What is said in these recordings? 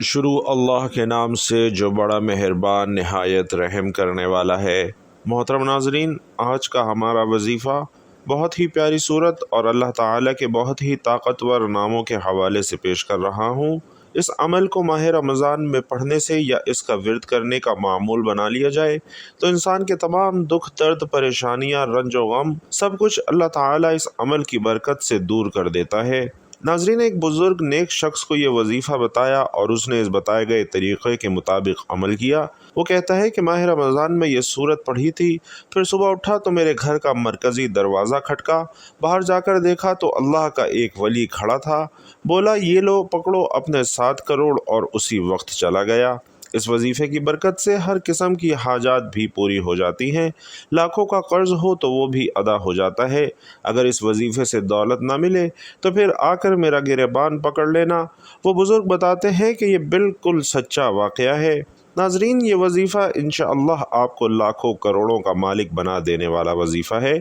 شروع اللہ کے نام سے جو بڑا مہربان نہایت رحم کرنے والا ہے۔ محترم ناظرین، آج کا ہمارا وظیفہ بہت ہی پیاری صورت اور اللہ تعالیٰ کے بہت ہی طاقتور ناموں کے حوالے سے پیش کر رہا ہوں۔ اس عمل کو ماہ رمضان میں پڑھنے سے یا اس کا ورد کرنے کا معمول بنا لیا جائے تو انسان کے تمام دکھ درد پریشانیاں رنج و غم سب کچھ اللہ تعالیٰ اس عمل کی برکت سے دور کر دیتا ہے۔ ناظرین، ایک بزرگ نیک شخص کو یہ وظیفہ بتایا اور اس نے اس بتائے گئے طریقے کے مطابق عمل کیا۔ وہ کہتا ہے کہ ماہ رمضان میں یہ سورت پڑھی تھی، پھر صبح اٹھا تو میرے گھر کا مرکزی دروازہ کھٹکا، باہر جا کر دیکھا تو اللہ کا ایک ولی کھڑا تھا، بولا یہ لو پکڑو اپنے 7 کروڑ، اور اسی وقت چلا گیا۔ اس وظیفے کی برکت سے ہر قسم کی حاجات بھی پوری ہو جاتی ہیں، لاکھوں کا قرض ہو تو وہ بھی ادا ہو جاتا ہے۔ اگر اس وظیفے سے دولت نہ ملے تو پھر آ کر میرا گریبان پکڑ لینا۔ وہ بزرگ بتاتے ہیں کہ یہ بالکل سچا واقعہ ہے۔ ناظرین، یہ وظیفہ انشاءاللہ آپ کو لاکھوں کروڑوں کا مالک بنا دینے والا وظیفہ ہے۔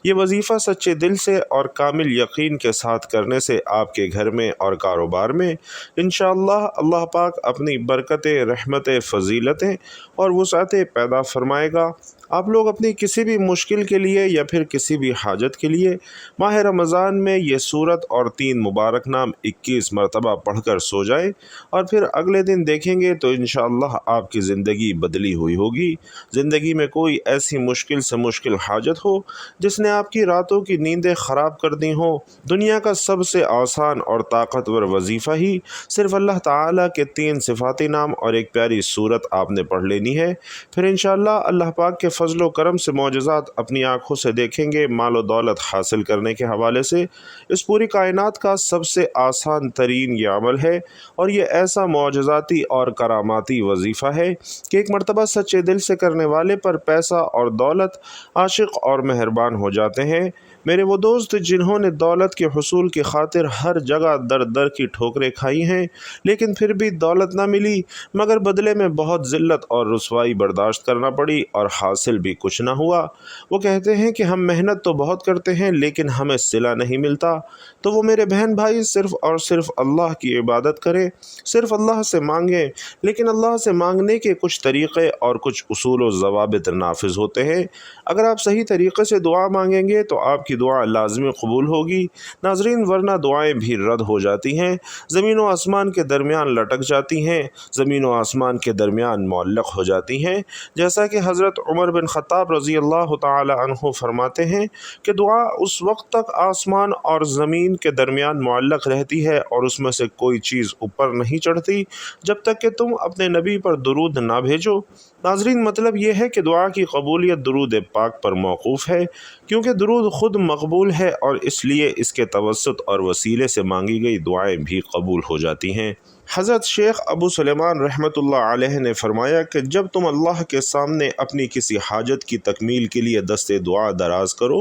یہ وظیفہ سچے دل سے اور کامل یقین کے ساتھ کرنے سے آپ کے گھر میں اور کاروبار میں انشاءاللہ اللہ پاک اپنی برکتیں، رحمتیں، فضیلتیں اور وسعتیں پیدا فرمائے گا۔ آپ لوگ اپنی کسی بھی مشکل کے لیے یا پھر کسی بھی حاجت کے لیے ماہ رمضان میں یہ سورت اور 3 مبارک نام 21 مرتبہ پڑھ کر سو جائیں، اور پھر اگلے دن دیکھیں گے تو انشاءاللہ آپ کی زندگی بدلی ہوئی ہوگی۔ زندگی میں کوئی ایسی مشکل سے مشکل حاجت ہو جس نے آپ کی راتوں کی نیندیں خراب کر دی ہوں، دنیا کا سب سے آسان اور طاقتور وظیفہ ہی صرف اللہ تعالیٰ کے 3 صفاتی نام اور ایک پیاری سورت آپ نے پڑھ لینی ہے۔ پھر انشاءاللہ اللہ پاک کے فضل و کرم سے معجزات اپنی آنکھوں سے دیکھیں گے۔ مال و دولت حاصل کرنے کے حوالے سے اس پوری کائنات کا سب سے آسان ترین یہ عمل ہے، اور یہ ایسا معجزاتی اور کراماتی وظیفہ ہے کہ ایک مرتبہ سچے دل سے کرنے والے پر پیسہ اور دولت عاشق اور مہربان ہو جاتے ہیں۔ میرے وہ دوست جنہوں نے دولت کے حصول کی خاطر ہر جگہ در در کی ٹھوکریں کھائی ہیں، لیکن پھر بھی دولت نہ ملی، مگر بدلے میں بہت ذلت اور رسوائی برداشت کرنا پڑی اور حاصل بھی کچھ نہ ہوا۔ وہ کہتے ہیں کہ ہم محنت تو بہت کرتے ہیں لیکن ہمیں صلہ نہیں ملتا۔ تو وہ میرے بہن بھائی صرف اور صرف اللہ کی عبادت کریں، صرف اللہ سے مانگیں، لیکن اللہ سے مانگنے کے کچھ طریقے اور کچھ اصول و ضوابط نافذ ہوتے ہیں۔ اگر آپ صحیح طریقے سے دعا مانگیں گے تو آپ کی دعا لازمی قبول ہوگی ناظرین، ورنہ دعائیں بھی رد ہو جاتی ہیں، زمین و آسمان کے درمیان لٹک جاتی ہیں، زمین و آسمان کے درمیان معلق ہو جاتی ہیں۔ جیسا کہ حضرت عمر بن خطاب رضی اللہ تعالی عنہ فرماتے ہیں کہ دعا اس وقت تک آسمان اور زمین کے درمیان معلق رہتی ہے اور اس میں سے کوئی چیز اوپر نہیں چڑھتی جب تک کہ تم اپنے نبی پر درود نہ بھیجو۔ ناظرین، مطلب یہ ہے کہ دعا کی قبولیت درود پاک پر موقوف ہے، کیونکہ درود خود مقبول ہے اور اس لیے اس کے توسط اور وسیلے سے مانگی گئی دعائیں بھی قبول ہو جاتی ہیں۔ حضرت شیخ ابو سلیمان رحمۃ اللہ علیہ نے فرمایا کہ جب تم اللہ کے سامنے اپنی کسی حاجت کی تکمیل کے لیے دست دعا دراز کرو،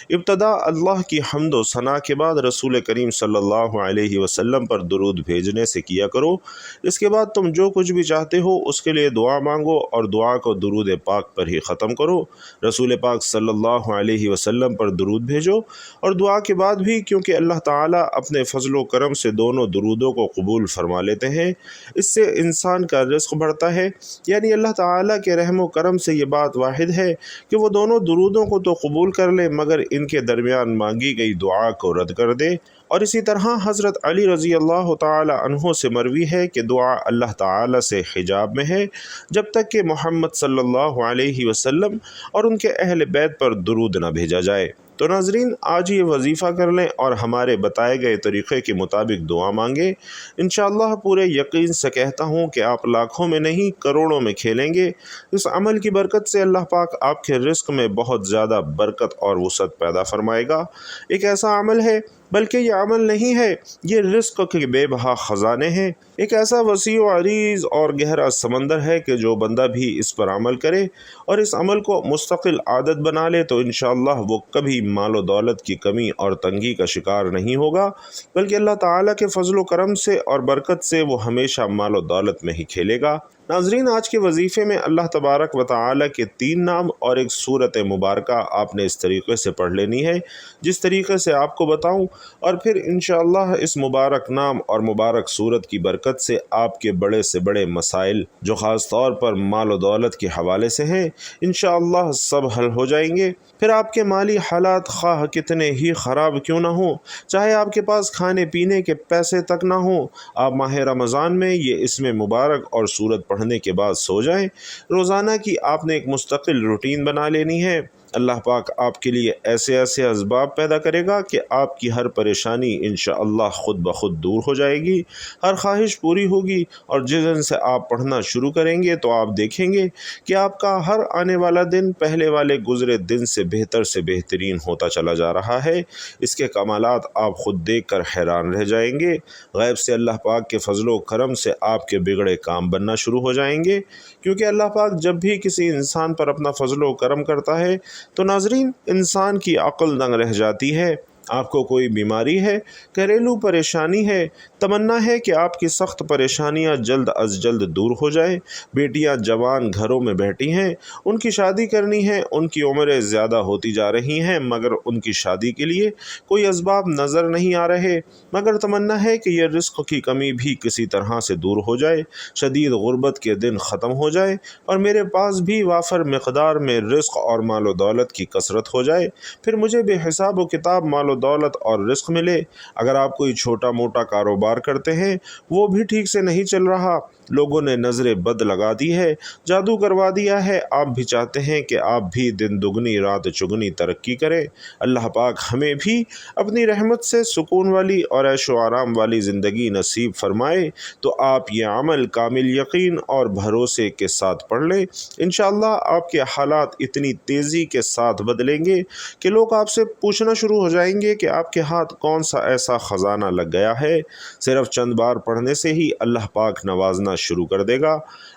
ابتدا اللہ کی حمد و ثنا کے بعد رسول کریم صلی اللہ علیہ وسلم پر درود بھیجنے سے کیا کرو۔ اس کے بعد تم جو کچھ بھی چاہتے ہو اس کے لیے دعا مانگو اور دعا کو درود پاک پر ہی ختم کرو۔ رسول پاک صلی اللہ علیہ وسلم پر درود بھیجو، اور دعا کے بعد بھی، کیونکہ اللہ تعالیٰ اپنے فضل و کرم سے دونوں درودوں کو قبول فرما لیتے ہیں، اس سے انسان کا رزق بڑھتا ہے۔ یعنی اللہ تعالیٰ کے رحم و کرم سے یہ بات واحد ہے کہ وہ دونوں درودوں کو تو قبول کر لے مگر ان کے درمیان مانگی گئی دعا کو رد کر دے۔ اور اسی طرح حضرت علی رضی اللہ تعالی عنہ سے مروی ہے کہ دعا اللہ تعالیٰ سے حجاب میں ہے جب تک کہ محمد صلی اللہ علیہ وسلم اور ان کے اہل بیت پر درود نہ بھیجا جائے۔ تو ناظرین، آج یہ وظیفہ کر لیں اور ہمارے بتائے گئے طریقے کے مطابق دعا مانگیں۔ انشاءاللہ پورے یقین سے کہتا ہوں کہ آپ لاکھوں میں نہیں کروڑوں میں کھیلیں گے۔ اس عمل کی برکت سے اللہ پاک آپ کے رزق میں بہت زیادہ برکت اور وسعت پیدا فرمائے گا۔ ایک ایسا عمل ہے، بلکہ یہ عمل نہیں ہے، یہ رزق کے بے بہا خزانے ہیں۔ ایک ایسا وسیع و عریض اور گہرا سمندر ہے کہ جو بندہ بھی اس پر عمل کرے اور اس عمل کو مستقل عادت بنا لے تو انشاءاللہ وہ کبھی مال و دولت کی کمی اور تنگی کا شکار نہیں ہوگا، بلکہ اللہ تعالیٰ کے فضل و کرم سے اور برکت سے وہ ہمیشہ مال و دولت میں ہی کھیلے گا۔ ناظرین، آج کے وظیفے میں اللہ تبارک و تعالی کے 3 نام اور ایک صورت مبارکہ آپ نے اس طریقے سے پڑھ لینی ہے جس طریقے سے آپ کو بتاؤں، اور پھر انشاءاللہ اس مبارک نام اور مبارک صورت کی برکت سے آپ کے بڑے سے بڑے مسائل جو خاص طور پر مال و دولت کے حوالے سے ہیں انشاءاللہ سب حل ہو جائیں گے۔ پھر آپ کے مالی حالات خواہ کتنے ہی خراب کیوں نہ ہوں، چاہے آپ کے پاس کھانے پینے کے پیسے تک نہ ہوں، آپ ماہ رمضان میں یہ اسم مبارک اور صورت پڑھنے کے بعد سو جائیں۔ روزانہ کی آپ نے ایک مستقل روٹین بنا لینی ہے۔ اللہ پاک آپ کے لیے ایسے ایسے اسباب پیدا کرے گا کہ آپ کی ہر پریشانی انشاءاللہ خود بخود دور ہو جائے گی، ہر خواہش پوری ہوگی، اور جس دن سے آپ پڑھنا شروع کریں گے تو آپ دیکھیں گے کہ آپ کا ہر آنے والا دن پہلے والے گزرے دن سے بہتر سے بہترین ہوتا چلا جا رہا ہے۔ اس کے کمالات آپ خود دیکھ کر حیران رہ جائیں گے۔ غیب سے اللہ پاک کے فضل و کرم سے آپ کے بگڑے کام بننا شروع ہو جائیں گے، کیونکہ اللہ پاک جب بھی کسی انسان پر اپنا فضل و کرم کرتا ہے تو ناظرین انسان کی عقل دنگ رہ جاتی ہے۔ آپ کو کوئی بیماری ہے، گھریلو پریشانی ہے، تمنا ہے کہ آپ کی سخت پریشانیاں جلد از جلد دور ہو جائیں۔ بیٹیاں جوان گھروں میں بیٹھی ہیں، ان کی شادی کرنی ہے، ان کی عمریں زیادہ ہوتی جا رہی ہیں مگر ان کی شادی کے لیے کوئی اسباب نظر نہیں آ رہے، مگر تمنا ہے کہ یہ رزق کی کمی بھی کسی طرح سے دور ہو جائے، شدید غربت کے دن ختم ہو جائے اور میرے پاس بھی وافر مقدار میں رزق اور مال و دولت کی کثرت ہو جائے، پھر مجھے بے حساب و کتاب مال و دولت اور رزق ملے۔ اگر آپ کوئی چھوٹا موٹا کاروبار کرتے ہیں، وہ بھی ٹھیک سے نہیں چل رہا، لوگوں نے نظر بد لگا دی ہے، جادو کروا دیا ہے، آپ بھی چاہتے ہیں کہ آپ بھی دن دگنی رات چگنی ترقی کریں، اللہ پاک ہمیں بھی اپنی رحمت سے سکون والی اور عیش و آرام والی زندگی نصیب فرمائے، تو آپ یہ عمل کامل یقین اور بھروسے کے ساتھ پڑھ لیں۔ انشاءاللہ آپ کے حالات اتنی تیزی کے ساتھ بدلیں گے کہ لوگ آپ سے پوچھنا شروع ہو جائیں گے کہ آپ کے ہاتھ کون سا ایسا خزانہ لگ گیا ہے۔ صرف چند بار پڑھنے سے ہی اللہ پاک نوازنا شروع کر دے گا۔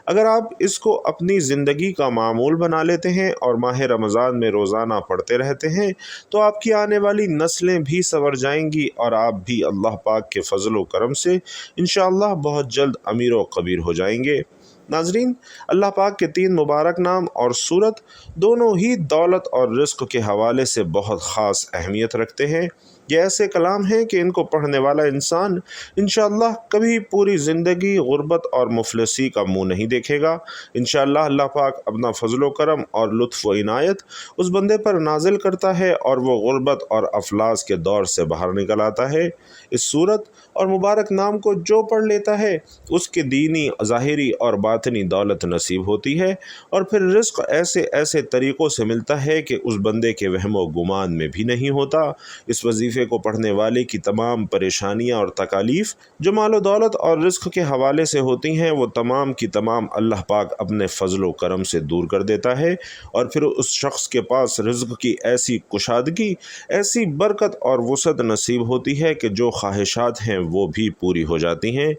اگر آپ اس کو اپنی زندگی کا معمول بنا لیتے ہیں اور ماہ رمضان میں روزانہ پڑھتے رہتے ہیں تو آپ کی آنے والی نسلیں بھی سنور جائیں گی اور آپ بھی اللہ پاک کے فضل و کرم سے انشاءاللہ بہت جلد امیر و کبیر ہو جائیں گے۔ ناظرین، اللہ پاک کے 3 مبارک نام اور صورت دونوں ہی دولت اور رزق کے حوالے سے بہت خاص اہمیت رکھتے ہیں۔ یہ ایسے کلام ہیں کہ ان کو پڑھنے والا انسان انشاءاللہ کبھی پوری زندگی غربت اور مفلسی کا منہ نہیں دیکھے گا۔ انشاءاللہ اللہ پاک اپنا فضل و کرم اور لطف و عنایت اس بندے پر نازل کرتا ہے اور وہ غربت اور افلاس کے دور سے باہر نکل آتا ہے۔ اس صورت اور مبارک نام کو جو پڑھ لیتا ہے اس کے دینی، ظاہری اور باطنی دولت نصیب ہوتی ہے، اور پھر رزق ایسے ایسے طریقوں سے ملتا ہے کہ اس بندے کے وہم و گمان میں بھی نہیں ہوتا۔ اس وظیفے کو پڑھنے والے کی تمام پریشانیاں اور تکالیف جو مال و دولت اور رزق کے حوالے سے ہوتی ہیں وہ تمام کی تمام اللہ پاک اپنے فضل و کرم سے دور کر دیتا ہے، اور پھر اس شخص کے پاس رزق کی ایسی کشادگی، ایسی برکت اور وسعت نصیب ہوتی ہے کہ جو خواہشات ہیں وہ بھی پوری ہو جاتی ہیں۔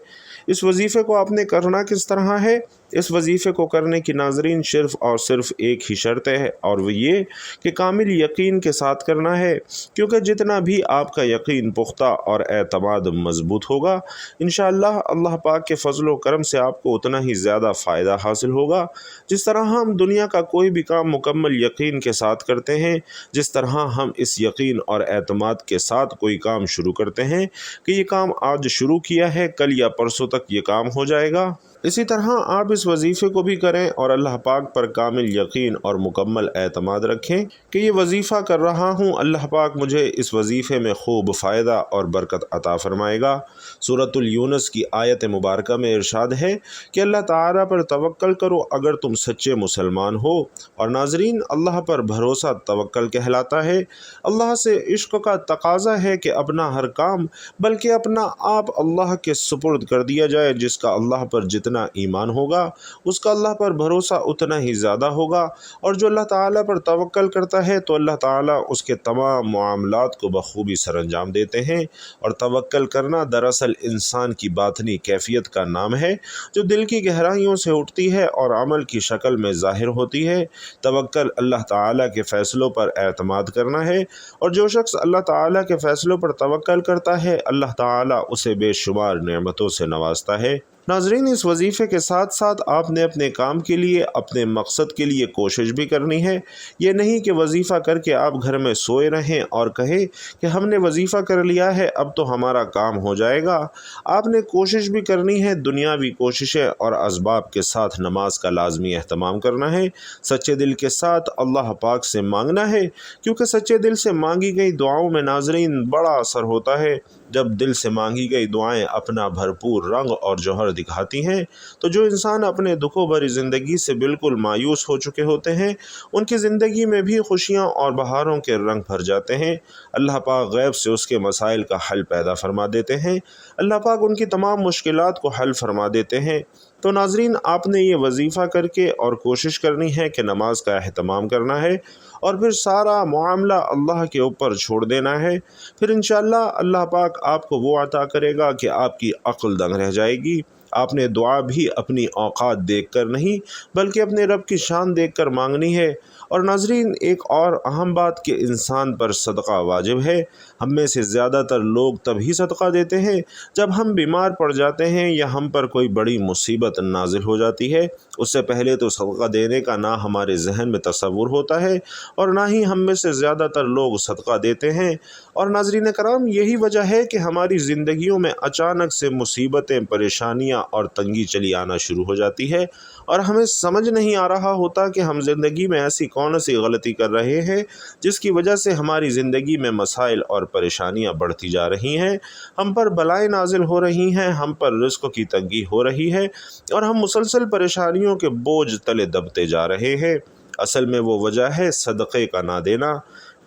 اس وظیفے کو آپ نے کرنا کس طرح ہے؟ اس وظیفے کو کرنے کی ناظرین صرف اور صرف ایک ہی شرط ہے، اور وہ یہ کہ کامل یقین کے ساتھ کرنا ہے، کیونکہ جتنا بھی آپ کا یقین پختہ اور اعتماد مضبوط ہوگا انشاءاللہ اللہ پاک کے فضل و کرم سے آپ کو اتنا ہی زیادہ فائدہ حاصل ہوگا۔ جس طرح ہم دنیا کا کوئی بھی کام مکمل یقین کے ساتھ کرتے ہیں، جس طرح ہم اس یقین اور اعتماد کے ساتھ کوئی کام شروع کرتے ہیں کہ یہ کام آج شروع کیا ہے، کل یا پرسوں تک یہ کام ہو جائے گا، اسی طرح آپ اس وظیفے کو بھی کریں اور اللہ پاک پر کامل یقین اور مکمل اعتماد رکھیں کہ یہ وظیفہ کر رہا ہوں، اللہ پاک مجھے اس وظیفے میں خوب فائدہ اور برکت عطا فرمائے گا۔ سورۃ الیونس کی آیت مبارکہ میں ارشاد ہے کہ اللہ تعالیٰ پر توکل کرو اگر تم سچے مسلمان ہو، اور ناظرین اللہ پر بھروسہ توکل کہلاتا ہے۔ اللہ سے عشق کا تقاضا ہے کہ اپنا ہر کام بلکہ اپنا آپ اللہ کے سپرد کر دیا جائے۔ جس کا اللہ پر جتنا ایمان ہوگا اس کا اللہ پر بھروسہ اتنا ہی زیادہ ہوگا، اور جو اللہ تعالیٰ پر توکل کرتا ہے تو اللہ تعالیٰ اس کے تمام معاملات کو بخوبی سر انجام دیتے ہیں۔ اور توکل کرنا دراصل انسان کی باطنی کیفیت کا نام ہے جو دل کی گہرائیوں سے اٹھتی ہے اور عمل کی شکل میں ظاہر ہوتی ہے۔ توکل اللہ تعالیٰ کے فیصلوں پر اعتماد کرنا ہے، اور جو شخص اللہ تعالیٰ کے فیصلوں پر توکل کرتا ہے اللہ تعالیٰ اسے بے شمار نعمتوں سے نوازتا ہے۔ ناظرین، اس وظیفے کے ساتھ ساتھ آپ نے اپنے کام کے لیے، اپنے مقصد کے لیے کوشش بھی کرنی ہے۔ یہ نہیں کہ وظیفہ کر کے آپ گھر میں سوئے رہیں اور کہیں کہ ہم نے وظیفہ کر لیا ہے اب تو ہمارا کام ہو جائے گا۔ آپ نے کوشش بھی کرنی ہے، دنیاوی کوششیں اور اسباب کے ساتھ نماز کا لازمی اہتمام کرنا ہے، سچے دل کے ساتھ اللہ پاک سے مانگنا ہے، کیونکہ سچے دل سے مانگی گئی دعاؤں میں ناظرین بڑا اثر ہوتا ہے۔ جب دل سے مانگی گئی دعائیں اپنا بھرپور رنگ اور جوہر دکھاتی ہیں تو جو انسان اپنے دکھوں بھری زندگی سے بالکل مایوس ہو چکے ہوتے ہیں، ان کی زندگی میں بھی خوشیاں اور بہاروں کے رنگ بھر جاتے ہیں۔ اللہ پاک غیب سے اس کے مسائل کا حل پیدا فرما دیتے ہیں، اللہ پاک ان کی تمام مشکلات کو حل فرما دیتے ہیں۔ تو ناظرین، آپ نے یہ وظیفہ کر کے اور کوشش کرنی ہے کہ نماز کا اہتمام کرنا ہے اور پھر سارا معاملہ اللہ کے اوپر چھوڑ دینا ہے۔ پھر انشاءاللہ اللہ پاک آپ کو وہ عطا کرے گا کہ آپ کی عقل دنگ رہ جائے گی۔ آپ نے دعا بھی اپنی اوقات دیکھ کر نہیں بلکہ اپنے رب کی شان دیکھ کر مانگنی ہے۔ اور ناظرین، ایک اور اہم بات کہ انسان پر صدقہ واجب ہے۔ ہم میں سے زیادہ تر لوگ تبھی صدقہ دیتے ہیں جب ہم بیمار پڑ جاتے ہیں یا ہم پر کوئی بڑی مصیبت نازل ہو جاتی ہے۔ اس سے پہلے تو صدقہ دینے کا نہ ہمارے ذہن میں تصور ہوتا ہے اور نہ ہی ہم میں سے زیادہ تر لوگ صدقہ دیتے ہیں۔ اور ناظرین کرام، یہی وجہ ہے کہ ہماری زندگیوں میں اچانک سے مصیبتیں، پریشانیاں اور تنگی چلی آنا شروع ہو جاتی ہے اور ہمیں سمجھ نہیں آ رہا ہوتا کہ ہم زندگی میں ایسی کون سی غلطی کر رہے ہیں جس کی وجہ سے ہماری زندگی میں مسائل اور پریشانیاں بڑھتی جا رہی ہیں، ہم پر بلائیں نازل ہو رہی ہیں، ہم پر رزق کی تنگی ہو رہی ہے اور ہم مسلسل پریشانیوں کے بوجھ تلے دبتے جا رہے ہیں۔ اصل میں وہ وجہ ہے صدقے کا نہ دینا۔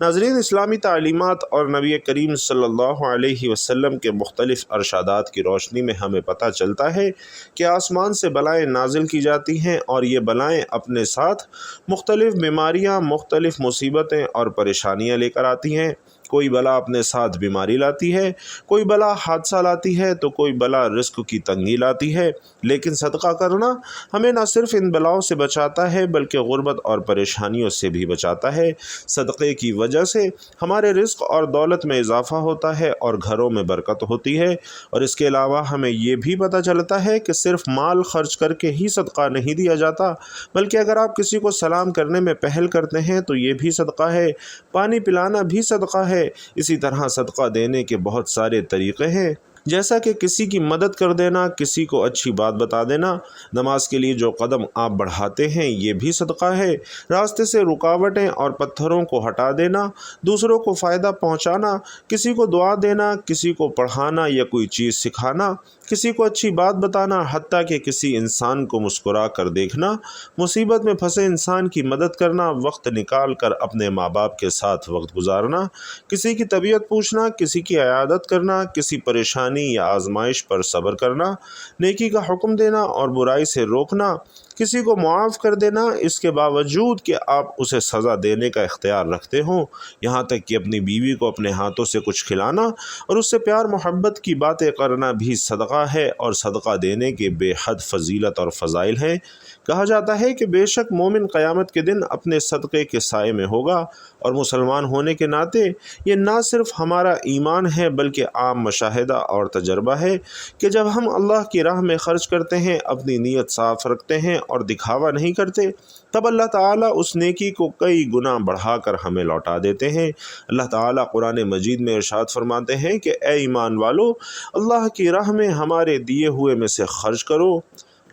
ناظرین، اسلامی تعلیمات اور نبی کریم صلی اللہ علیہ وسلم کے مختلف ارشادات کی روشنی میں ہمیں پتہ چلتا ہے کہ آسمان سے بلائیں نازل کی جاتی ہیں اور یہ بلائیں اپنے ساتھ مختلف بیماریاں، مختلف مصیبتیں اور پریشانیاں لے کر آتی ہیں۔ کوئی بلا اپنے ساتھ بیماری لاتی ہے، کوئی بلا حادثہ لاتی ہے تو کوئی بلا رزق کی تنگی لاتی ہے، لیکن صدقہ کرنا ہمیں نہ صرف ان بلاؤں سے بچاتا ہے بلکہ غربت اور پریشانیوں سے بھی بچاتا ہے۔ صدقے کی وجہ سے ہمارے رزق اور دولت میں اضافہ ہوتا ہے اور گھروں میں برکت ہوتی ہے۔ اور اس کے علاوہ ہمیں یہ بھی پتہ چلتا ہے کہ صرف مال خرچ کر کے ہی صدقہ نہیں دیا جاتا، بلکہ اگر آپ کسی کو سلام کرنے میں پہل کرتے ہیں تو یہ بھی صدقہ ہے، پانی پلانا بھی صدقہ ہے۔ اسی طرح صدقہ دینے کے بہت سارے طریقے ہیں، جیسا کہ کسی کی مدد کر دینا، کسی کو اچھی بات بتا دینا، نماز کے لیے جو قدم آپ بڑھاتے ہیں یہ بھی صدقہ ہے، راستے سے رکاوٹیں اور پتھروں کو ہٹا دینا، دوسروں کو فائدہ پہنچانا، کسی کو دعا دینا، کسی کو پڑھانا یا کوئی چیز سکھانا، کسی کو اچھی بات بتانا، حتیٰ کہ کسی انسان کو مسکرا کر دیکھنا، مصیبت میں پھنسے انسان کی مدد کرنا، وقت نکال کر اپنے ماں باپ کے ساتھ وقت گزارنا، کسی کی طبیعت پوچھنا، کسی کی عیادت کرنا، کسی پریشانی یا آزمائش پر صبر کرنا، نیکی کا حکم دینا اور برائی سے روکنا، کسی کو معاف کر دینا اس کے باوجود کہ آپ اسے سزا دینے کا اختیار رکھتے ہوں، یہاں تک کہ اپنی بیوی کو اپنے ہاتھوں سے کچھ کھلانا اور اس سے پیار محبت کی باتیں کرنا بھی صدقہ ہے اور صدقہ دینے کے بے حد فضیلت اور فضائل ہیں۔ کہا جاتا ہے کہ بے شک مومن قیامت کے دن اپنے صدقے کے سائے میں ہوگا، اور مسلمان ہونے کے ناطے یہ نہ صرف ہمارا ایمان ہے بلکہ عام مشاہدہ اور تجربہ ہے کہ جب ہم اللہ کی راہ میں خرچ کرتے ہیں، اپنی نیت صاف رکھتے ہیں اور دکھاوا نہیں کرتے، تب اللہ تعالیٰ اس نیکی کو کئی گنا بڑھا کر ہمیں لوٹا دیتے ہیں۔ اللہ تعالیٰ قرآن مجید میں ارشاد فرماتے ہیں کہ اے ایمان والو، اللہ کی راہ میں ہمارے دیے ہوئے میں سے خرچ کرو۔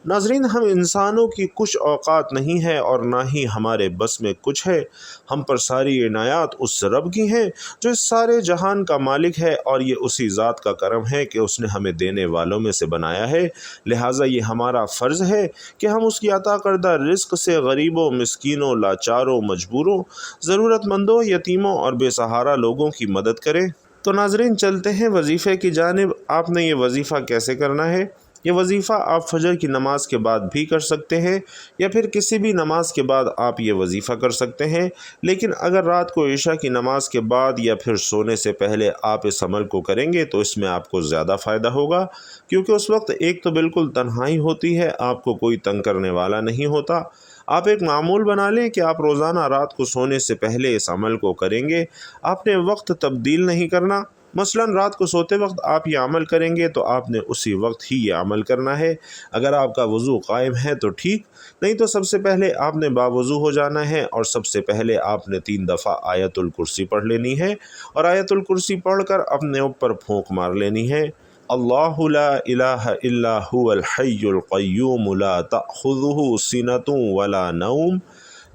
ناظرین، ہم انسانوں کی کچھ اوقات نہیں ہے اور نہ ہی ہمارے بس میں کچھ ہے، ہم پر ساری عنایات اس رب کی ہیں جو اس سارے جہان کا مالک ہے، اور یہ اسی ذات کا کرم ہے کہ اس نے ہمیں دینے والوں میں سے بنایا ہے، لہٰذا یہ ہمارا فرض ہے کہ ہم اس کی عطا کردہ رزق سے غریبوں، مسکینوں، لاچاروں، مجبوروں، ضرورت مندوں، یتیموں اور بے سہارا لوگوں کی مدد کریں۔ تو ناظرین، چلتے ہیں وظیفے کی جانب۔ آپ نے یہ وظیفہ کیسے کرنا ہے؟ یہ وظیفہ آپ فجر کی نماز کے بعد بھی کر سکتے ہیں یا پھر کسی بھی نماز کے بعد آپ یہ وظیفہ کر سکتے ہیں، لیکن اگر رات کو عشاء کی نماز کے بعد یا پھر سونے سے پہلے آپ اس عمل کو کریں گے تو اس میں آپ کو زیادہ فائدہ ہوگا، کیونکہ اس وقت ایک تو بالکل تنہائی ہوتی ہے، آپ کو کوئی تنگ کرنے والا نہیں ہوتا۔ آپ ایک معمول بنا لیں کہ آپ روزانہ رات کو سونے سے پہلے اس عمل کو کریں گے۔ آپ نے وقت تبدیل نہیں کرنا، مثلاً رات کو سوتے وقت آپ یہ عمل کریں گے تو آپ نے اسی وقت ہی یہ عمل کرنا ہے۔ اگر آپ کا وضو قائم ہے تو ٹھیک، نہیں تو سب سے پہلے آپ نے باوضو ہو جانا ہے اور سب سے پہلے آپ نے 3 دفعہ آیت الکرسی پڑھ لینی ہے، اور آیت الکرسی پڑھ کر اپنے اوپر پھونک مار لینی ہے۔ اللہ لا الہ الا هو الحی القیوم لا تأخذہ سنۃ ولا نوم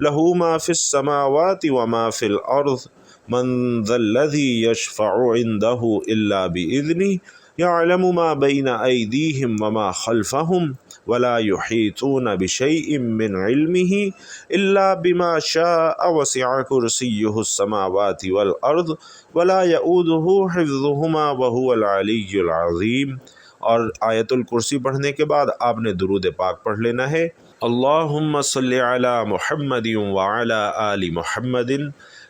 لہ ما فی السماوات وما فی الارض من ذا الذی یشفع عنده الا بإذنہ یعلم ما بین ایدیہم وما خلفہم ولا يحيطون بشيء من علمه إلا بما شاء وسع كرسيه السماوات والأرض ولا يؤوده حفظهما وهو العلي العظيم۔ اور آیت الکرسی پڑھنے کے بعد آپ نے درود پاک پڑھ لینا ہے، اللہم صلی علی محمد وعلی آل محمد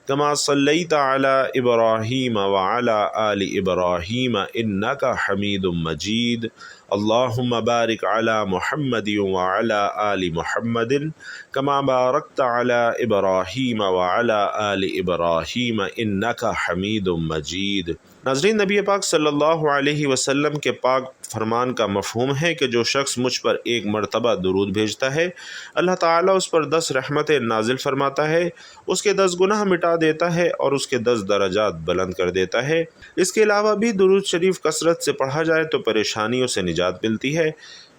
کما صلیت علی ابراہیم وعلی آل ابراہیم انک حمید مجید، اللہم بارک علی محمد وعلی آل محمد کما بارکت علی ابراہیم وعلی آل ابراہیم انک حمید مجید۔ ناظرین، نبی پاک صلی اللہ علیہ وسلم کے پاک فرمان کا مفہوم ہے کہ جو شخص مجھ پر 1 مرتبہ درود بھیجتا ہے، اللہ تعالیٰ اس پر 10 رحمتیں نازل فرماتا ہے، اس کے 10 گناہ مٹا دیتا ہے اور اس کے 10 درجات بلند کر دیتا ہے۔ اس کے علاوہ بھی درود شریف کثرت سے پڑھا جائے تو پریشانیوں سے نجات ملتی ہے۔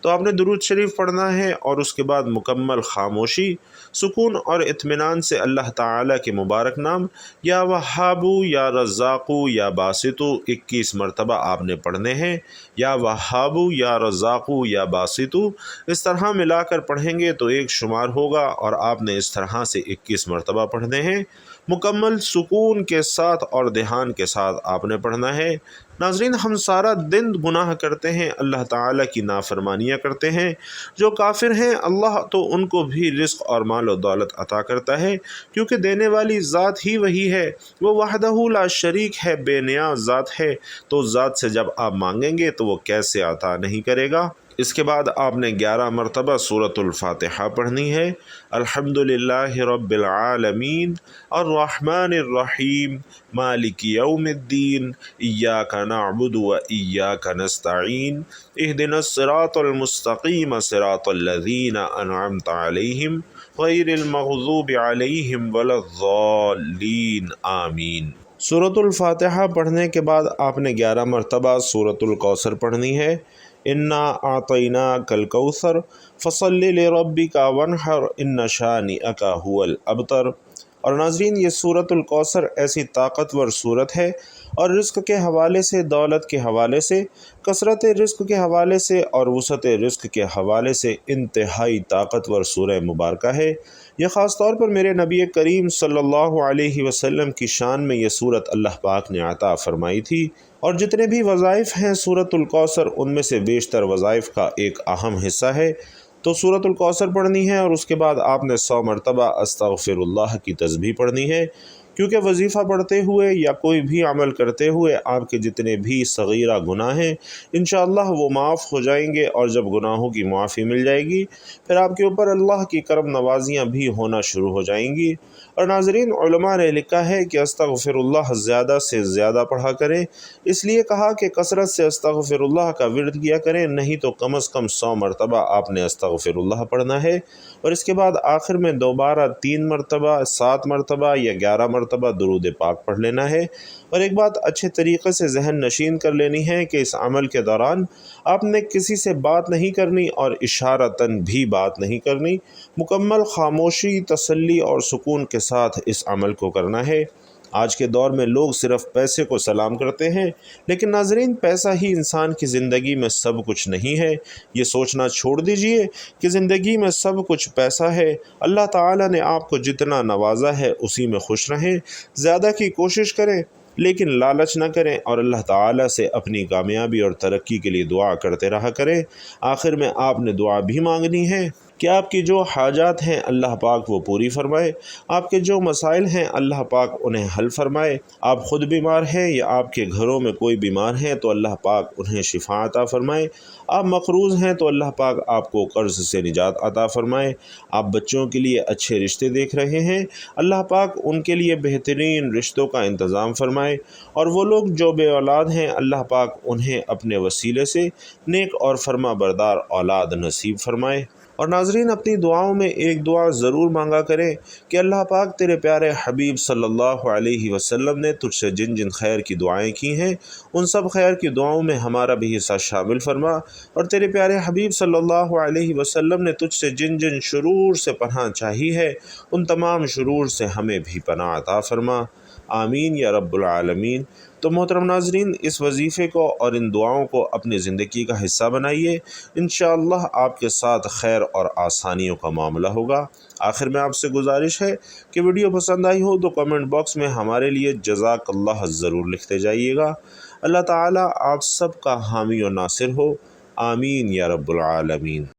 تو آپ نے درود شریف پڑھنا ہے اور اس کے بعد مکمل خاموشی، سکون اور اطمینان سے اللہ تعالیٰ کے مبارک نام یا وہابو یا رزاقو یا باسطو 21 مرتبہ آپ نے پڑھنے ہیں، یا وہابو یا رزاقو یا باسطو اس طرح ملا کر پڑھیں گے تو 1 شمار ہوگا، اور آپ نے اس طرح سے 21 مرتبہ پڑھنے ہیں۔ مکمل سکون کے ساتھ اور دھیان کے ساتھ آپ نے پڑھنا ہے۔ ناظرین، ہم سارا دن گناہ کرتے ہیں، اللہ تعالیٰ کی نافرمانیاں کرتے ہیں۔ جو کافر ہیں اللہ تو ان کو بھی رزق اور مال و دولت عطا کرتا ہے، کیونکہ دینے والی ذات ہی وہی ہے، وہ وحدہ لا شریک ہے، بے نیاز ذات ہے۔ تو ذات سے جب آپ مانگیں گے تو وہ کیسے عطا نہیں کرے گا؟ اس کے بعد آپ نے 11 مرتبہ سورۃ الفاتحہ پڑھنی ہے۔ الحمدللہ رب العالمین الرحمن الرحیم مالک یوم الدین ایاک نعبد و ایاک نستعین اہدنا الصراط المستقیم صراط الذین انعمت علیہم غیر المغضوب علیہم ولا الضالین آمین۔ سورۃ الفاتحہ پڑھنے کے بعد آپ نے 11 مرتبہ سورۃ الکوثر پڑھنی ہے۔ انا اعطیناک الکوثر فصل لربک وانحر ان شانئک هو الابتر۔ اور ناظرین، یہ سورۃ الکوثر ایسی طاقتور سورت ہے، اور رزق کے حوالے سے، دولت کے حوالے سے، کثرت رزق کے حوالے سے اور وسعت رزق کے حوالے سے انتہائی طاقتور سورہ مبارکہ ہے۔ یہ خاص طور پر میرے نبی کریم صلی اللہ علیہ وسلم کی شان میں یہ سورت اللہ پاک نے عطا فرمائی تھی، اور جتنے بھی وظائف ہیں سورۃ الکوثر ان میں سے بیشتر وظائف کا ایک اہم حصہ ہے۔ تو سورۃ الکوثر پڑھنی ہے، اور اس کے بعد آپ نے 100 مرتبہ استغفر اللہ کی تسبیح پڑھنی ہے، کیونکہ وظیفہ پڑھتے ہوئے یا کوئی بھی عمل کرتے ہوئے آپ کے جتنے بھی صغیرہ گناہ ہیں انشاءاللہ وہ معاف ہو جائیں گے، اور جب گناہوں کی معافی مل جائے گی پھر آپ کے اوپر اللہ کی کرم نوازیاں بھی ہونا شروع ہو جائیں گی۔ اور ناظرین، علماء نے لکھا ہے کہ استغفر اللہ زیادہ سے زیادہ پڑھا کریں، اس لیے کہا کہ کثرت سے استغفر اللہ کا ورد کیا کریں، نہیں تو کم از کم 100 مرتبہ آپ نے استغفر اللہ پڑھنا ہے، اور اس کے بعد آخر میں دوبارہ 3 مرتبہ، 7 مرتبہ یا 11 مرتبہ درود پاک پڑھ لینا ہے۔ اور ایک بات اچھے طریقے سے ذہن نشین کر لینی ہے کہ اس عمل کے دوران آپ نے کسی سے بات نہیں کرنی اور اشارتاً بھی بات نہیں کرنی، مکمل خاموشی، تسلی اور سکون کے ساتھ اس عمل کو کرنا ہے۔ آج کے دور میں لوگ صرف پیسے کو سلام کرتے ہیں، لیکن ناظرین، پیسہ ہی انسان کی زندگی میں سب کچھ نہیں ہے۔ یہ سوچنا چھوڑ دیجئے کہ زندگی میں سب کچھ پیسہ ہے۔ اللہ تعالیٰ نے آپ کو جتنا نوازا ہے اسی میں خوش رہیں، زیادہ کی کوشش کریں لیکن لالچ نہ کریں، اور اللہ تعالیٰ سے اپنی کامیابی اور ترقی کے لیے دعا کرتے رہا کریں۔ آخر میں آپ نے دعا بھی مانگنی ہے، کہ آپ کی جو حاجات ہیں اللہ پاک وہ پوری فرمائے، آپ کے جو مسائل ہیں اللہ پاک انہیں حل فرمائے۔ آپ خود بیمار ہیں یا آپ کے گھروں میں کوئی بیمار ہے تو اللہ پاک انہیں شفا عطا فرمائے۔ آپ مقروض ہیں تو اللہ پاک آپ کو قرض سے نجات عطا فرمائے۔ آپ بچوں کے لیے اچھے رشتے دیکھ رہے ہیں، اللہ پاک ان کے لیے بہترین رشتوں کا انتظام فرمائے، اور وہ لوگ جو بے اولاد ہیں اللہ پاک انہیں اپنے وسیلے سے نیک اور فرما بردار اولاد نصیب فرمائے۔ اور ناظرین، اپنی دعاؤں میں ایک دعا ضرور مانگا کریں کہ اللہ پاک تیرے پیارے حبیب صلی اللہ علیہ وسلم نے تجھ سے جن جن خیر کی دعائیں کی ہیں ان سب خیر کی دعاؤں میں ہمارا بھی حصہ شامل فرما، اور تیرے پیارے حبیب صلی اللہ علیہ وسلم نے تجھ سے جن جن شرور سے پناہ چاہی ہے ان تمام شرور سے ہمیں بھی پناہ عطا فرما، آمین یا رب العالمین۔ تو محترم ناظرین، اس وظیفے کو اور ان دعاؤں کو اپنی زندگی کا حصہ بنائیے، انشاءاللہ آپ کے ساتھ خیر اور آسانیوں کا معاملہ ہوگا۔ آخر میں آپ سے گزارش ہے کہ ویڈیو پسند آئی ہو تو کمنٹ باکس میں ہمارے لیے جزاک اللہ ضرور لکھتے جائیے گا۔ اللہ تعالیٰ آپ سب کا حامی و ناصر ہو، آمین یا رب العالمین۔